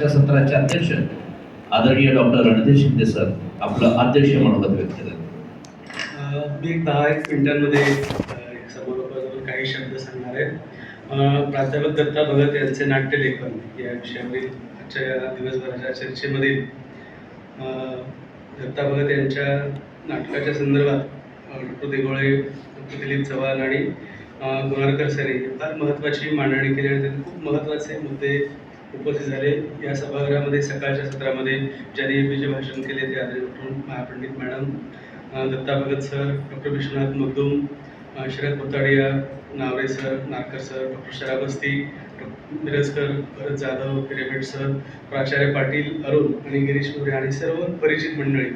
चर्चा सत्राचे अध्यक्ष आदरणीय डॉक्टर रणधीर शिंदे सर आपलं अध्यक्ष मनोगत व्यक्त करतात. मी 10-1 मिनिटांमध्ये एक समारोपाजवळ काही शब्द सांगणार आहे. प्राध्यापक दत्ता भगत यांचे नाट्यलेखन या विषयावरील आजच्या या दिवसभराच्या चर्चेमध्ये दत्ता भगत यांच्या नाटकाच्या संदर्भात डॉक्टर देगोळे, डॉक्टर दिलीप चव्हाण आणि गोनारकर सर यांनी फार महत्त्वाची मांडणी केली आणि त्यांनी खूप महत्त्वाचे मुद्दे उपस्थित झाले. या सभागृहामध्ये सकाळच्या सत्रामध्ये ज्यांनी APचे भाषण केले ते आदरणीय doctor Mahapandit madam, Datta Bhagat sir, doctor Vishwanath Magdum, Sharad Kotadia, Navare sir, Narkar sir, doctor Sharabasti, Mirajkar, Bharat Jadhav, Piremet sir, प्राचार्य पाटील, अरुण आणि गिरीश मोरे आणि सर्व परिचित मंडळी.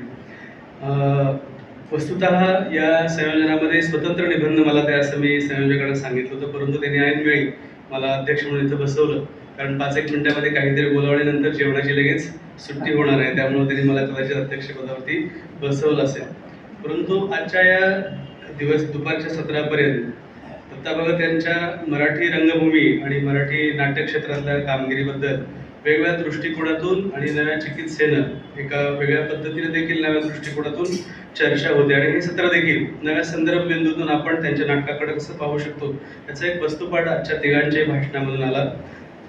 वस्तुतः या संयोजनामध्ये स्वतंत्र निबंध मला त्या असं मी संयोजकांना सांगितलं होतं, परंतु त्यांनी ऐनवेळी मला अध्यक्ष म्हणून इथं बसवलं, कारण 5-1 मिनिटामध्ये काहीतरी बोलावल्यानंतर जेवणाची लगेच सुट्टी होणार आहे, त्यामुळे त्यांनी मला कदाचित अध्यक्षपदावरती बसवलं असेल. परंतु आजच्या या दुपारच्या सत्रापर्यंत दत्ता भगत यांच्या मराठी रंगभूमी आणि मराठी नाट्यक्षेत्रातल्या कामगिरीबद्दल वेगवेगळ्या दृष्टिकोनातून आणि नव्या चिकित्सेनं एका वेगळ्या पद्धतीने देखील नव्या दृष्टिकोनातून चर्चा होते आणि हे सत्र देखील नव्या संदर्भ बिंदूतून आपण त्यांच्या नाटकाकडे कसं पाहू शकतो याचा एक वस्तुपाठ आजच्या तिघांच्या भाषणामधून आला.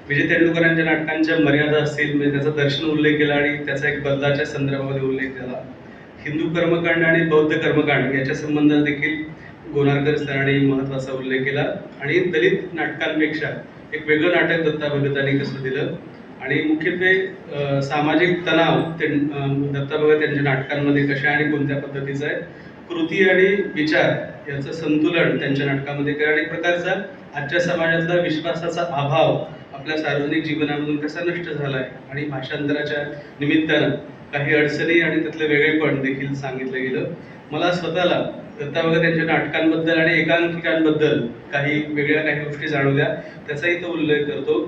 विजय तेंडुलकरांच्या नाटकांच्या मर्यादा असतील म्हणजे त्याचा दर्शन उल्लेख केला आणि त्याचा एक बदलाच्या संदर्भामध्ये उल्लेख झाला. हिंदू कर्मकांड आणि बौद्ध कर्मकांड याच्या संबंधात देखील गोनारकर सरांनी महत्त्वाचा उल्लेख केला आणि दलित नाटकांपेक्षा एक वेगळं नाटक दत्ता भगतांनी कसं दिलं आणि मुख्यत्वे सामाजिक तणाव ते दत्ता भगत यांच्या नाटकांमध्ये कशा आणि कोणत्या पद्धतीचा आहे, कृती आणि विचार याचं संतुलन त्यांच्या नाटकामध्ये केलं आणि एक प्रकारचा आजच्या समाजातला विश्वासाचा अभाव आपल्या सार्वजनिक जीवनामधून कसा नष्ट झाला आहे आणि भाषांतराच्या निमित्तानं काही अडचणी आणि त्यातलं वेगळेपण देखील सांगितलं गेलं. मला स्वतःला दत्ता भगत यांच्या नाटकांबद्दल आणि एकांकिकांबद्दल काही गोष्टी जाणवल्या, त्याचाही तो उल्लेख करतो.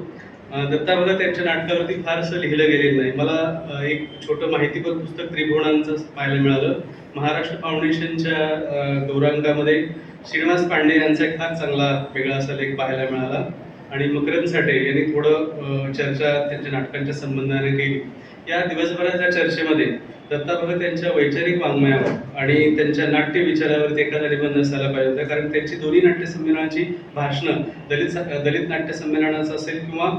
दत्ता भगत यांच्या नाटकावरती फारसं लिहिलं गेलेलं नाही. मला एक छोटं माहितीपर पुस्तक त्रिभुवनांचं पाहायला मिळालं. महाराष्ट्र फाउंडेशनच्या गौरांकामध्ये श्रीनिवास पांडे यांचा एक फार चांगला वेगळा असा लेख पाहायला मिळाला आणि मकरंद साठे यांनी थोडं चर्चा त्यांच्या नाटकांच्या संबंधाने केली. या दिवसभराच्या चर्चेमध्ये दत्ता भगत यांच्या वैचारिक वाङ्मयावर आणि त्यांच्या नाट्य विचारावरती एखादा निबंध असायला पाहिजे होता, कारण त्यांची दोन्ही नाट्य संमेलनाची भाषणं दलित नाट्य संमेलनाचं असेल किंवा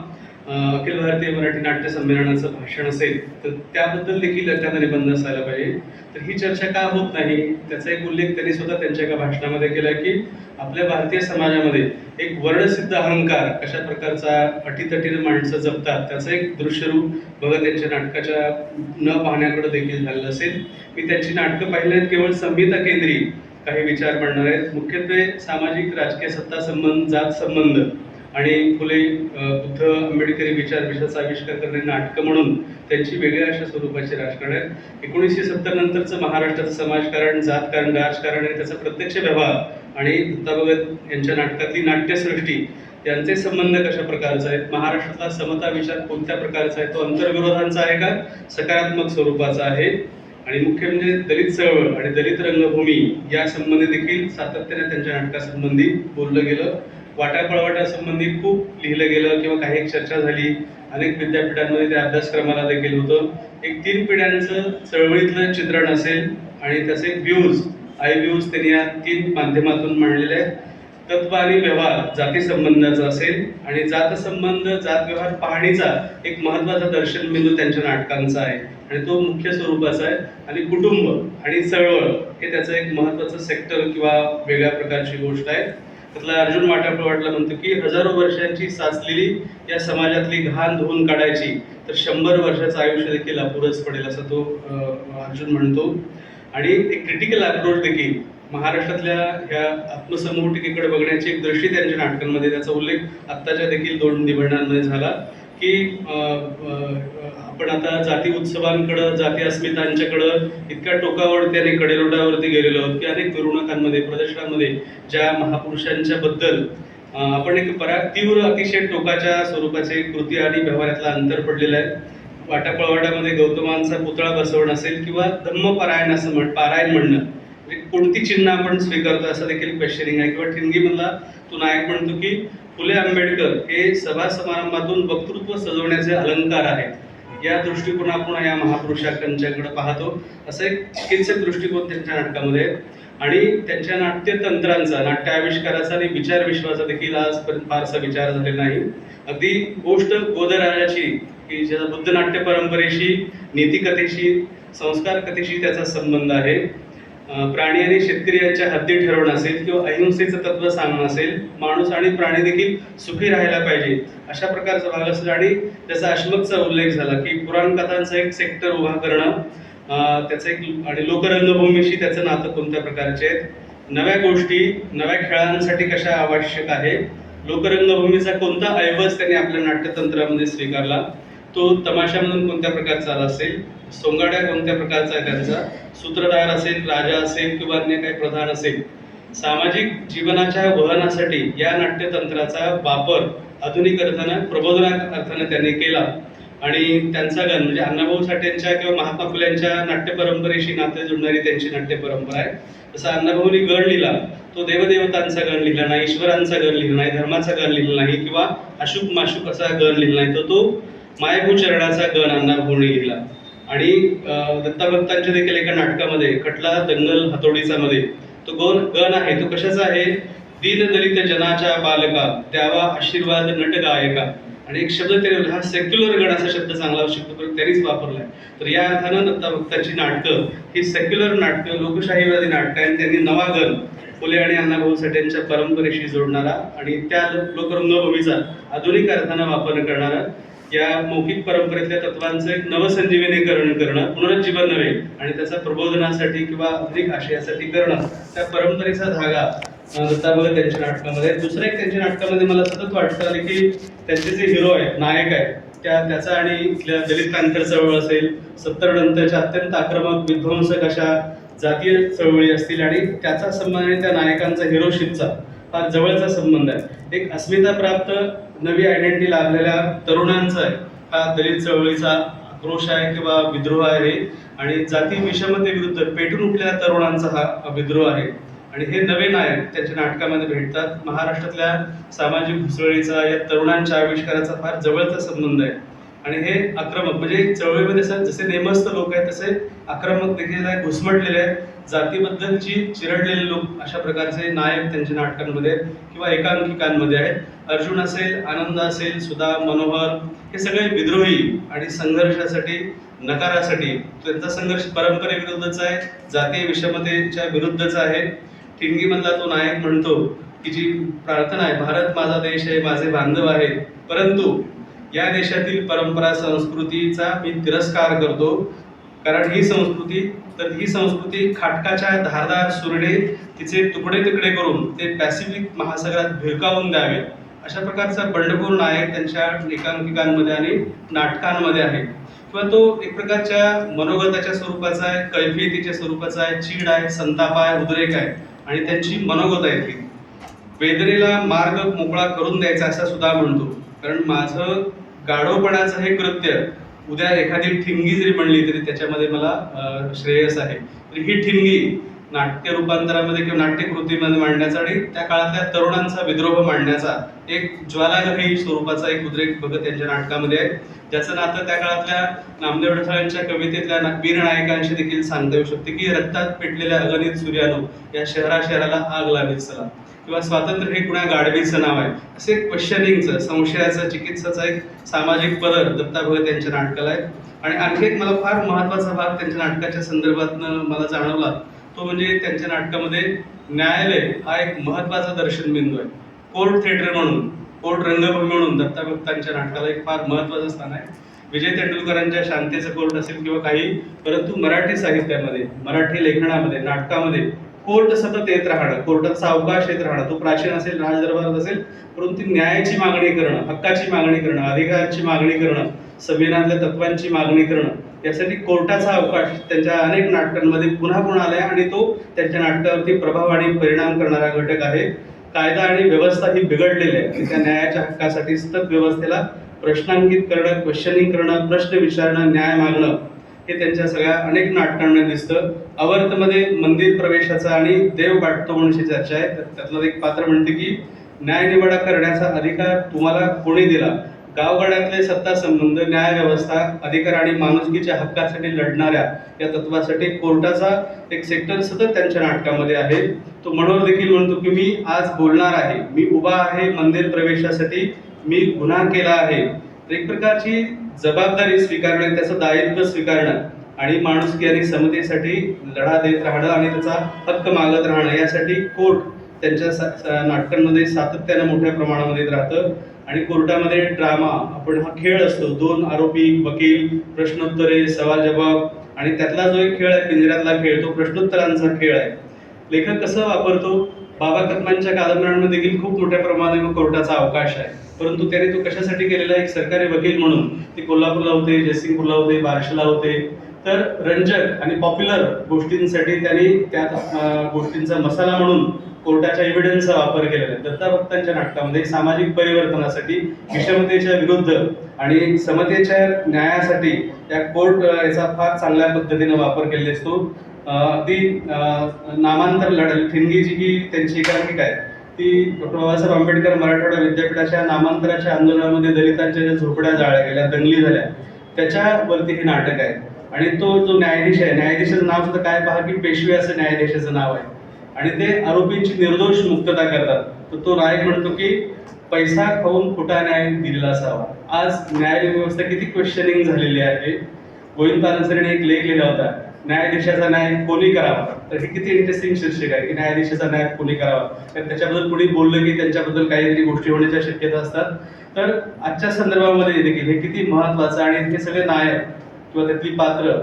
अखिल भारतीय मराठी नाट्य संमेलनाचं भाषण असेल तर त्याबद्दल देखील एखादा निबंध असायला पाहिजे. तर ही चर्चा का होत नाही त्याचा एक उल्लेख त्यांनी स्वतः त्यांच्या एका भाषणामध्ये केला की आपल्या भारतीय समाजामध्ये एक वर्णसिद्ध अहंकार कशा प्रकारचा अटीतटीनं माणसं जपतात त्याचं एक दृश्यरूप भगत यांच्या नाटकाच्या न पाहण्याकडे देखील झालेलं असेल. मी त्यांची नाटकं पाहिली आहेत, केवळ संहिता केंद्री काही विचार मांडणार आहेत, मुख्यत्वे सामाजिक राजकीय सत्ता संबंध, जात संबंध आणि फुले बुद्ध आंबेडकरी विचार विषयाचा आविष्कार करणारी नाटकं म्हणून त्यांची वेगळ्या अशा स्वरूपाची राजकारण आहेत. 1970 नंतरचं महाराष्ट्राचं समाजकारण, जातकारण, राजकारण आणि त्याचा प्रत्यक्ष व्यवहार आणि दत्ता भगत यांच्या नाटकातली नाट्यसृष्टी यांचे संबंध कशा प्रकारचे आहेत, महाराष्ट्रातला समता विचार कोणत्या प्रकारचा आहे, तो आंतरविरोधांचा आहे का सकारात्मक स्वरूपाचा आहे, आणि मुख्य म्हणजे दलित चळवळ आणि दलित रंगभूमी या संबंधी देखील सातत्याने त्यांच्या नाटकासंबंधी बोललं गेलं. वाटापळवाटासंबंधी खूप लिहिलं गेलं किंवा काही चर्चा झाली. अनेक विद्यापीठांमध्ये त्या अभ्यासक्रमाला देखील होतं. एक 3 पिढ्यांचं चळवळीतलं चित्रण असेल आणि त्याचे आय व्ह्यूज त्यांनी या 3 माध्यमातून मांडलेले आहेत. तत्व आणि व्यवहार जाती संबंधाचा असेल आणि जात संबंध जात व्यवहार पाहणीचा एक महत्त्वाचा दर्शन बिंदू त्यांच्या नाटकांचा आहे आणि तो मुख्य स्वरूपाचा आहे. आणि कुटुंब आणि चळवळ हे त्याचं एक महत्त्वाचं सेक्टर किंवा वेगळ्या प्रकारची गोष्ट आहे. त्यातला अर्जुन वाटापळवाटला म्हणतो की हजारो वर्षांची साचलेली या समाजातली घाण धुवून काढायची तर 100 वर्षाचं आयुष्य देखील अपुरच पडेल असं तो अर्जुन म्हणतो. आणि एक क्रिटिकल अप्रोच देखील महाराष्ट्रातल्या ह्या आत्मसमूह टीकेकडे बघण्याची एक दृष्टी त्यांच्या नाटकांमध्ये, त्याचा उल्लेख आत्ताच्या देखील 2 निबंधांमध्ये झाला की आपण आता जाती उत्सवांकडं, जाती अस्मितांच्याकडं इतक्या टोकावरती आणि कडेलोटावरती गेलेलो आहोत की अनेक मिरवणुकांमध्ये, प्रदर्शनांमध्ये ज्या महापुरुषांच्या बद्दल आपण एक तीव्र अतिशय टोकाच्या स्वरूपाचे कृती आणि व्यवहारातला अंतर पडलेलं आहे. वाटापळवाटामध्ये गौतमांचा पुतळा बसवणं असेल किंवा धम्मपारायण असं पारायण म्हणणं, कोणती चिन्ह आपण स्वीकारतो असं देखील क्वेश्चनिंग आहे. किंवा ठिणगीमधला तो नायक म्हणतो की फुले आंबेडकर हे सभा समारंभातून वक्तृत्व सजवण्याचे अलंकार आहेत. या दृष्टिकोनातून या महापुरुषांच्याकडे पाहतो. असं एक चिकित्सक दृष्टिकोन त्यांच्या नाटकामध्ये आहे. आणि त्यांच्या नाट्यतंत्रांचा, नाट्य आविष्काराचा आणि विचार विश्वाचा देखील आजपर्यंत फारसा विचार झालेला नाही. अगदी गोष्ट गोदराजाची, की ज्याचा बुद्ध नाट्य परंपरेशी, नीतिकथेशी, संस्कार कथेशी त्याचा संबंध आहे. प्राणी आणि शेतकरी यांच्या हद्दी ठरवणं असेल किंवा अहिंसेचं तत्व सांगणं असेल, माणूस आणि प्राणी देखील सुखी राहायला पाहिजे अशा प्रकारचा भाग असेल. आणि त्याचा अश्मकचा उल्लेख झाला की पुराण कथांचा एक सेक्टर उभा करणं, त्याचं एक, आणि लोकरंगभूमीशी त्याचं नातं कोणत्या प्रकारचे आहेत, नव्या गोष्टी नव्या खेळांसाठी कशा आवश्यक आहे, लोकरंगभूमीचा कोणता ऐवज त्यांनी आपल्या नाट्यतंत्रामध्ये स्वीकारला, तो तमाशामधून कोणत्या प्रकारचा असेल, सोंगाड्या कोणत्या प्रकारचा आहे त्यांचा, सूत्रधार असेल, राजा असेल किंवा अन्य काही प्रधान असेल, सामाजिक जीवनाच्या वहनासाठी या नाट्यतंत्राचा वापर आधुनिक अर्थानं, प्रबोधनात्मक अर्थानं त्यांनी केला. आणि त्यांचा गण म्हणजे अण्णाभाऊ साठेंच्या किंवा महात्मा फुल्यांच्या नाट्य परंपरेशी नाते जुळणारी त्यांची नाट्य परंपरा आहे. जसं अण्णाभाऊनी गण लिहिला, तो देवदेवतांचा गण लिहिला नाही, ईश्वरांचा गण लिहिला नाही, धर्माचा गण लिहिला नाही किंवा अशुक माशुक असा गण लिहिला नाही, तर तो मायभू चरणाचा गण अण्णाभाऊने लिहिला. आणि दत्ताभक्तांच्या देखील एका नाटकामध्ये, खटला दंगल हातोडीचा मध्ये तो गण आहे, तो कशाचा आहे, दीन दलित जनाच्या बालका द्यावा आशीर्वाद नट गायका. आणि एक शब्द त्यांनी, हा सेक्युलर गण असा शब्द चांगला शब्द त्यांनीच वापरलाय. तर या अर्थानं दत्ताभक्तांची नाटकं ही सेक्युलर नाटकं, लोकशाहीवादी नाटकं, आणि त्यांनी नवा गण फुले आणि अण्णाभाऊ साठेंच्या परंपरेशी जोडणारा आणि त्या लोकरंगभूमीचा आधुनिक अर्थानं वापर करणारा, या मौखिक परंपरेतल्या तत्वांचं एक नवसंजीवनीकरण करणं, पुनरुज्जीवन नव्हे, आणि त्याचा प्रबोधनासाठी किंवा आधुनिक आशयासाठी करणं, त्या परंपरेचा धागा दत्ताभगत त्यांच्या नाटकामध्ये. दुसरं एक त्यांच्या नाटकामध्ये मला सतत वाटतं आलं की त्यांचे जे हिरो आहेत, नायक आहेत, त्याचा आणि इथल्या दलित पॅंथर चळवळ असेल, 70 नंतरच्या अत्यंत आक्रमक विध्वंसक अशा जातीय चळवळी असतील, आणि त्याचा संबंध आणि त्या नायकांचा हिरोशिपचा फार जवळचा संबंध आहे. एक अस्मिताप्राप्त नवी आयडेंटिटी लाभलेल्या तरुणांचा आहे हा दलित चळवळीचा आक्रोश आहे किंवा विद्रोह आहे, आणि जाती विषमतेविरुद्ध पेटून उठलेल्या तरुणांचा हा विद्रोह आहे. आणि हे नवे नायक त्यांच्या नाटकामध्ये भेटतात. महाराष्ट्रातल्या सामाजिक घुसळीचा, या तरुणांच्या आविष्काराचा फार जवळचा संबंध आहे. आणि हे आक्रमक म्हणजे चळवळीमध्ये जसे नेमस्त लोक आहेत तसे आक्रमक देखील आहे, घुसमटलेले आहेत, जातीबद्दलची चिरडलेले लोक, अशा प्रकारचे नायक त्यांच्या नाटकांमध्ये किंवा एकांकिकांमध्ये आहेत. अर्जुन असेल, आनंद असेल, सुधा, मनोहर, हे सगळे विद्रोही आणि संघर्षासाठी, नकारासाठी, त्यांचा संघर्ष परंपरेविरुद्धचा आहे, जातीय विषमतेच्या विरुद्धचा आहे. ठिणगी मधला तो नायक म्हणतो की जी प्रार्थना आहे, भारत माझा देश आहे, माझे बांधव आहे, परंतु या देशातील परंपरा संस्कृतीचा मी तिरस्कार करतो, कारण ही संस्कृती खाटकाच्या धारदार सुरडे तिचे तुकडे तुकडे करून ते पॅसिफिक महासागरात भिरकावून द्यावे, अशा प्रकारचा बंडखोर नायक त्यांच्या एकांकिकांमध्ये आणि नाटकांमध्ये आहे. किंवा तो एक प्रकारच्या मनोगताच्या स्वरूपाचा आहे, कैफियतीच्या स्वरूपाचा आहे, चीड आहे, संताप आहे, उद्रेक आहे, आणि त्यांची मनोगत आहे ती. वेदनेला मार्ग मोकळा करून द्यायचा असा सुद्धा म्हणतो, कारण माझं गाढवपणाचं हे कृत्य उद्या एखादी ठिणगी जरी म्हणली तरी त्याच्यामध्ये मला श्रेयस आहे. तर ही ठिणगी नाट्य रूपांतरामध्ये किंवा नाट्यकृतीमध्ये मांडण्याचा आणि त्या काळातल्या तरुणांचा विद्रोह मांडण्याचा एक ज्वालाग्रही स्वरूपाचा एक उद्रेक भगत यांच्या नाटकामध्ये आहे, ज्याचं नातं त्या काळातल्या नामदेव ढसाळांच्या कवितेतल्या वीर नायकांशी देखील सांगता येऊ शकते की रक्तात पेटलेल्या अगणित सूर्यानो या शहराला आग लावीत चला, किंवा स्वातंत्र्य हे कुणा गाढवीचं नाव आहे, असे क्वेश्चनिंगचं, संशयाचं, चिकित्साचा एक सामाजिक पदर दत्ता भगत यांच्या नाटकाला आहे. आणि आणखी एक मला फार महत्वाचा भाग त्यांच्या नाटकाच्या संदर्भातनं मला जाणवला, तो म्हणजे त्यांच्या नाटकामध्ये न्यायालय हा एक महत्वाचा दर्शन बिंदू आहे. कोर्ट थिएटर म्हणून, कोर्ट रंगभूमी म्हणून दत्ता भक्तांच्या नाटकाला एक फार महत्वाचं स्थान आहे. विजय तेंडुलकरांच्या शांतीचं कोर्ट असेल किंवा काही, परंतु मराठी साहित्यामध्ये, मराठी लेखनामध्ये, नाटकामध्ये कोर्ट सतत येत राहणं, कोर्टाचा अवकाश येत राहणं, तो प्राचीन असेल, राजदरबारात असेल, परंतु न्यायाची मागणी करणं, हक्काची मागणी करणं, अधिकाराची मागणी करणं, संविधानातल्या तत्वांची मागणी करणं, यासाठी कोर्टाचा अवकाश त्यांच्या अनेक नाटकांमध्ये पुन्हा पुन्हा आलाय, आणि तो त्यांच्या नाटकावरती प्रभाव आणि परिणाम करणारा घटक आहे. कायदा आणि व्यवस्था ही बिघडलेली आहे, त्या न्यायाच्या हक्कासाठी सतत व्यवस्थेला प्रश्नांकित करणं, क्वेश्चनिंग करणं, प्रश्न विचारणं, न्याय मागणं, हे त्यांच्या सगळ्या अनेक नाटकांना दिसतं. अवर्तमध्ये मंदिर प्रवेशाचा आणि देव वाटतो म्हणून चर्चा आहे. त्यातलं एक पात्र म्हणते की न्यायनिवाडा करण्याचा अधिकार तुम्हाला कोणी दिला, गावगाड्यातले सत्ता संबंध, न्याय व्यवस्था, अधिकार आणि माणुसकीच्या हक्कासाठी लढणाऱ्या या तत्वासाठी कोर्टाचा एक सेक्टर सतत त्यांच्या नाटकामध्ये आहे. तो मनोहर देखील म्हणतो की मी आज बोलणार आहे, मी उभा आहे मंदिर प्रवेशासाठी, मी गुन्हा केला आहे. तर एक प्रकारची जबाबदारी स्वीकारणं, त्याचं दायित्व स्वीकारणं आणि माणुसकी आणि समतेसाठी लढा देत राहणं आणि त्याचा हक्क मागत राहणं यासाठी कोर्ट त्यांच्या नाटकांमध्ये सातत्यानं मोठ्या प्रमाणामध्ये येत राहतं. आणि कोर्टामध्ये ड्रामा, आपण हा खेळ असतो, दोन आरोपी, वकील, प्रश्नोत्तरे, सवाल जबाब आणि त्यातला जो एक खेळ आहे पिंजऱ्यातला खेळ, तो प्रश्नोत्तरांचा खेळ आहे. लेखक कसं वापरतो, बाबा कदमांच्या कादंबऱ्यांमध्ये देखील खूप मोठ्या प्रमाणात कोर्टाचा अवकाश आहे, परंतु त्याने तो कशासाठी केलेला आहे, एक सरकारी वकील म्हणून. ते कोल्हापूरला होते, जयसिंगपूरला होते, बार्शीला होते. तर रंजक आणि पॉप्युलर गोष्टींसाठी त्यांनी त्या गोष्टींचा मसाला म्हणून कोर्टाच्या एव्हिडन्सचा वापर केलेला आहे. दत्ताभक्तांच्या नाटकामध्ये सामाजिक परिवर्तनासाठी, विषमतेच्या विरुद्ध आणि समतेच्या न्यायासाठी या कोर्ट याचा फार चांगल्या पद्धतीने वापर केलेला असतो. अगदी नामांतर लढाई ठिणगी जी की त्यांची एकांकिका आहे, ती डॉक्टर बाबासाहेब आंबेडकर मराठवाडा विद्यापीठाच्या नामांतराच्या आंदोलनामध्ये दलितांच्या ज्या झोपड्या जाळल्या गेल्या, दंगली झाल्या, त्याच्यावरती हे नाटक आहे. आणि तो जो न्यायाधीश आहे, न्यायाधीशाचं नाव सुद्धा काय पहा की पेशवे असं न्यायाधीशाचं नाव आहे. आणि ते आरोपींची निर्दोष मुक्तता करतात. तर तो नायक म्हणतो की पैसा खाऊन खोटा न्याय दिलेला असावा. आज न्याय व्यवस्था किती क्वेश्चनिंग झालेली आहे. गोविंद पानसरेने एक लेख लिहिला होता, न्यायाधीशाचा न्याय कोणी करावा. तर हे किती इंटरेस्टिंग शीर्षक आहे की न्यायाधीशाचा न्याय कोणी करावा. तर त्याच्याबद्दल कोणी बोललं की त्यांच्याबद्दल काहीतरी गोष्टी होण्याच्या शक्यता असतात. तर आजच्या संदर्भामध्ये देखील हे किती महत्वाचं, आणि हे सगळे नायक किंवा त्यातली पात्र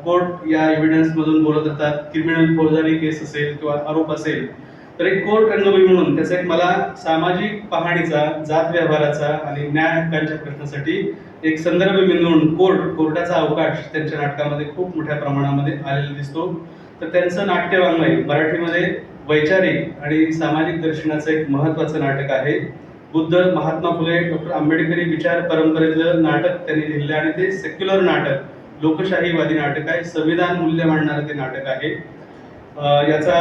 कोर्ट या एव्हिडन्स मधून बोलत असतात. क्रिमिनल फौजदारी केस असेल किंवा आरोप असेल, तर एक कोर्ट रंगभूमी म्हणून त्याचा एक मला सामाजिक पाहणीचा, जात व्यवहाराचा आणि न्याय हक्कांच्या प्रश्नासाठी एक संदर्भ बिंदू म्हणून कोर्टाचा अवकाश त्यांच्या नाटकामध्ये खूप मोठ्या प्रमाणामध्ये आलेला दिसतो. तर त्यांचं नाट्यवाङ्मय मराठीमध्ये वैचारिक आणि सामाजिक दर्शनाचं एक महत्वाचं नाटक आहे. बुद्ध, महात्मा फुले, डॉक्टर आंबेडकरी विचार परंपरेतलं नाटक त्यांनी लिहिलं आणि ते सेक्युलर नाटक, लोकशाहीवादी नाटक आहे, संविधान मूल्य मांडणारं ते नाटक आहे. याचा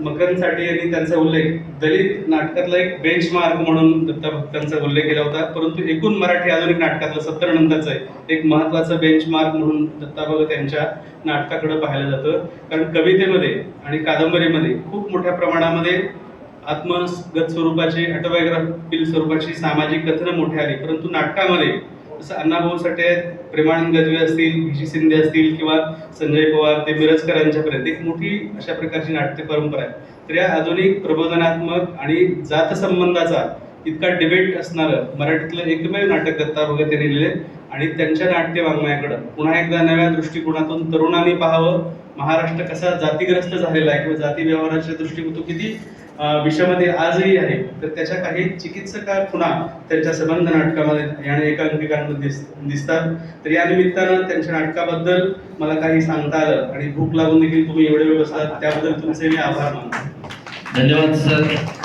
मकरंदसाठी यांनी त्यांचा उल्लेख दलित नाटकातला एक बेंचमार्क म्हणून दत्ताभक्तांचा उल्लेख केला होता. परंतु एकूण मराठी आधुनिक नाटकातलं 70 नंतरचं आहे एक महत्वाचं बेंचमार्क म्हणून दत्ताभगत यांच्या नाटकाकडे पाहिलं जातं. कारण कवितेमध्ये आणि कादंबरीमध्ये खूप मोठ्या प्रमाणामध्ये आत्मगत स्वरूपाची, ऑटोबायोग्राफिकल स्वरूपाची सामाजिक कथनं मोठी आली. परंतु नाटकामध्ये जसं अण्णाभाऊ साठे, प्रेमानंद गजवे असतील, भिशी शिंदे असतील किंवा संजय पवार ते मिरजकरांच्यापर्यंत एक मोठी अशा प्रकारची नाट्य परंपरा आहे. तर या आधुनिक प्रबोधनात्मक आणि जातसंबंधाचा इतका डिबेट असणारं मराठीतलं एकमेव नाटक दत्ताभगत यांनी लिहिले. आणि त्यांच्या नाट्य वाङ्मयाकडं पुन्हा एकदा नव्या दृष्टिकोनातून तरुणांनी पाहावं. महाराष्ट्र कसा जातीग्रस्त झालेला आहे किंवा जाती व्यवहाराच्या दृष्टीने तो किती विषमध्ये आजही आहे. तर त्याच्या काही चिकित्सका खुणा त्यांच्या संबंध नाटकामध्ये आणि एकांकिकांमध्ये दिसतात. तर या निमित्तानं त्यांच्या नाटकाबद्दल मला काही सांगता आलं आणि भूक लागून देखील तुम्ही एवढे वेळ बसलात, त्याबद्दल तुमचे मी आभार मानतो. धन्यवाद सर.